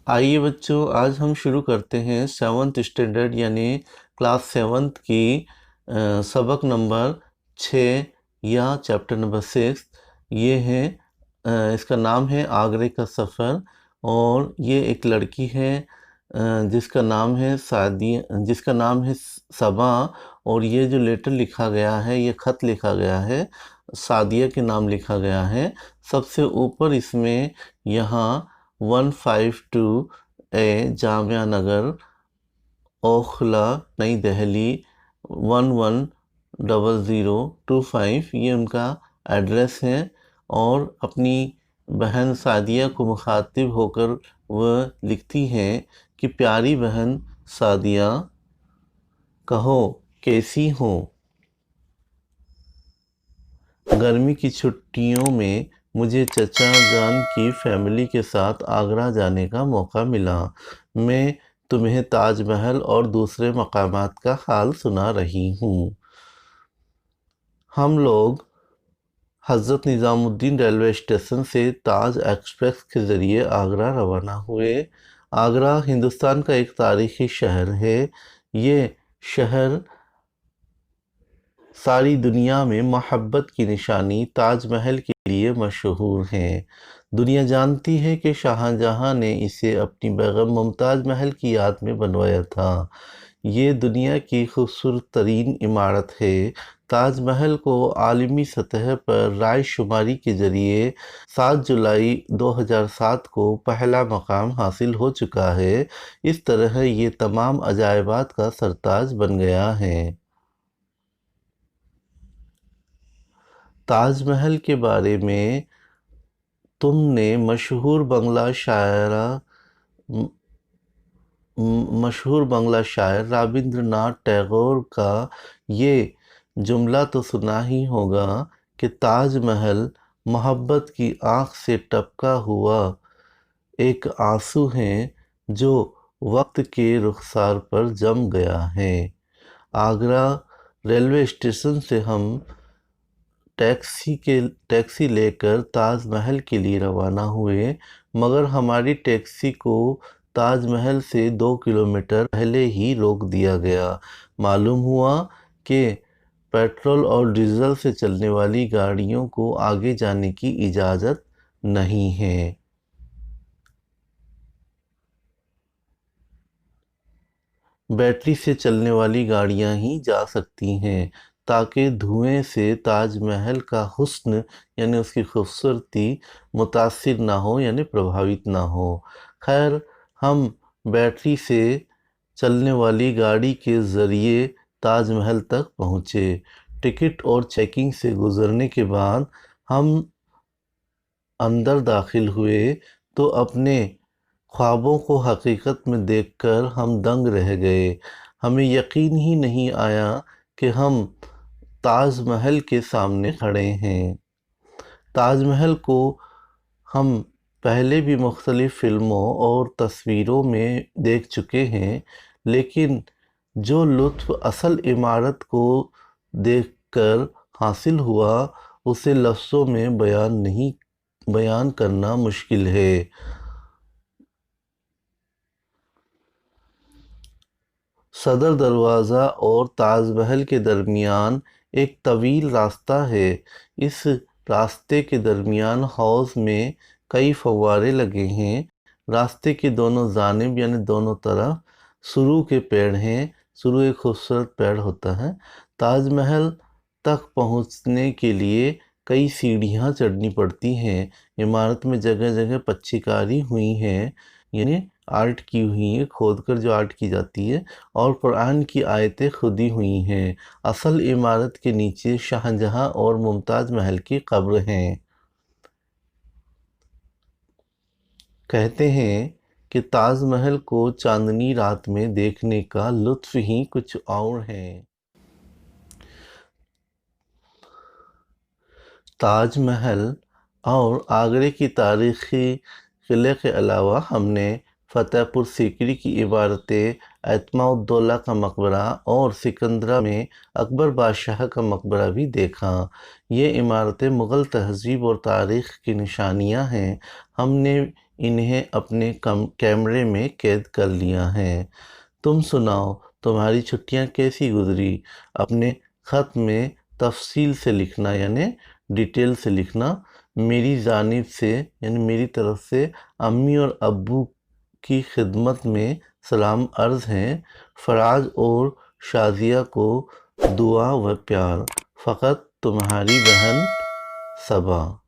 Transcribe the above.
آئیے بچوں، آج ہم شروع کرتے ہیں 7th اسٹینڈرڈ یعنی کلاس 7th کی سبق نمبر 6 یا چیپٹر نمبر 6۔ یہ ہے اس کا نام ہے آگرے کا سفر، اور یہ ایک لڑکی ہے جس کا نام ہے صبا، اور یہ جو لیٹر لکھا گیا ہے، یہ خط لکھا گیا ہے، سعدیہ کے نام لکھا گیا ہے۔ سب سے اوپر اس میں یہاں 152 اے جامعہ نگر، اوکھلا، نئی دہلی 110025، یہ ان کا ایڈریس ہے۔ اور اپنی بہن سعدیہ کو مخاطب ہو کر وہ لکھتی ہیں کہ پیاری بہن سعدیہ، کہو کیسی ہو؟ گرمی کی چھٹیوں میں مجھے چچا جان کی فیملی کے ساتھ آگرہ جانے کا موقع ملا۔ میں تمہیں تاج محل اور دوسرے مقامات کا حال سنا رہی ہوں۔ ہم لوگ حضرت نظام الدین ریلوے اسٹیشن سے تاج ایکسپریس کے ذریعے آگرہ روانہ ہوئے۔ آگرہ ہندوستان کا ایک تاریخی شہر ہے۔ یہ شہر ساری دنیا میں محبت کی نشانی تاج محل کے لیے مشہور ہے۔ دنیا جانتی ہے کہ شاہجہاں نے اسے اپنی بیگم ممتاز محل کی یاد میں بنوایا تھا۔ یہ دنیا کی خوبصورت ترین عمارت ہے۔ تاج محل کو عالمی سطح پر رائے شماری کے ذریعے 7 جولائی 2007 کو پہلا مقام حاصل ہو چکا ہے۔ اس طرح یہ تمام عجائبات کا سرتاج بن گیا ہے۔ تاج محل کے بارے میں تم نے مشہور بنگلہ شاعر رابندر ناتھ ٹیگور کا یہ جملہ تو سنا ہی ہوگا کہ تاج محل محبت کی آنکھ سے ٹپکا ہوا ایک آنسو ہے جو وقت کے رخسار پر جم گیا ہے۔ آگرہ ریلوے اسٹیشن سے ہم ٹیکسی لے کر تاج محل کے لیے روانہ ہوئے، مگر ہماری ٹیکسی کو تاج محل سے 2 کلومیٹر پہلے ہی روک دیا گیا۔ معلوم ہوا کہ پیٹرول اور ڈیزل سے چلنے والی گاڑیوں کو آگے جانے کی اجازت نہیں ہے۔ بیٹری سے چلنے والی گاڑیاں ہی جا سکتی ہیں تاکہ دھوئیں سے تاج محل کا حسن یعنی اس کی خوبصورتی متاثر نہ ہو، یعنی پربھاوت نہ ہو۔ خیر، ہم بیٹری سے چلنے والی گاڑی کے ذریعے تاج محل تک پہنچے۔ ٹکٹ اور چیکنگ سے گزرنے کے بعد ہم اندر داخل ہوئے تو اپنے خوابوں کو حقیقت میں دیکھ کر ہم دنگ رہ گئے۔ ہمیں یقین ہی نہیں آیا کہ ہم تاج محل کے سامنے کھڑے ہیں۔ تاج محل کو ہم پہلے بھی مختلف فلموں اور تصویروں میں دیکھ چکے ہیں، لیکن جو لطف اصل عمارت کو دیکھ کر حاصل ہوا اسے لفظوں میں بیان کرنا مشکل ہے۔ صدر دروازہ اور تاج محل کے درمیان ایک طویل راستہ ہے۔ اس راستے کے درمیان حوض میں کئی فوارے لگے ہیں۔ راستے کے دونوں جانب یعنی دونوں طرف سرو کے پیڑ ہیں۔ سرو ایک خوبصورت پیڑ ہوتا ہے۔ تاج محل تک پہنچنے کے لیے کئی سیڑھیاں چڑھنی پڑتی ہیں۔ عمارت میں جگہ جگہ پچی کاری ہوئی ہے، یعنی آرٹ کی ہوئی ہے، کھود کر جو آرٹ کی جاتی ہے، اور قرآن کی آیتیں کھدی ہوئی ہیں۔ اصل عمارت کے نیچے شاہجہاں اور ممتاز محل کی قبر ہیں۔ کہتے ہیں کہ تاج محل کو چاندنی رات میں دیکھنے کا لطف ہی کچھ اور ہے۔ تاج محل اور آگرے کی تاریخی قلعے کے علاوہ ہم نے فتح پور سیکری کی عمارتیں، اعتماء الدولہ کا مقبرہ اور سکندرہ میں اکبر بادشاہ کا مقبرہ بھی دیکھا۔ یہ عمارتیں مغل تہذیب اور تاریخ کی نشانیاں ہیں۔ ہم نے انہیں اپنے کیمرے میں قید کر لیا ہے۔ تم سناؤ، تمہاری چھٹیاں کیسی گزری؟ اپنے خط میں تفصیل سے لکھنا، یعنی ڈیٹیل سے لکھنا۔ میری جانب سے یعنی میری طرف سے امی اور ابو کی خدمت میں سلام عرض ہیں۔ فراز اور شازیہ کو دعا و پیار۔ فقط تمہاری بہن صبا۔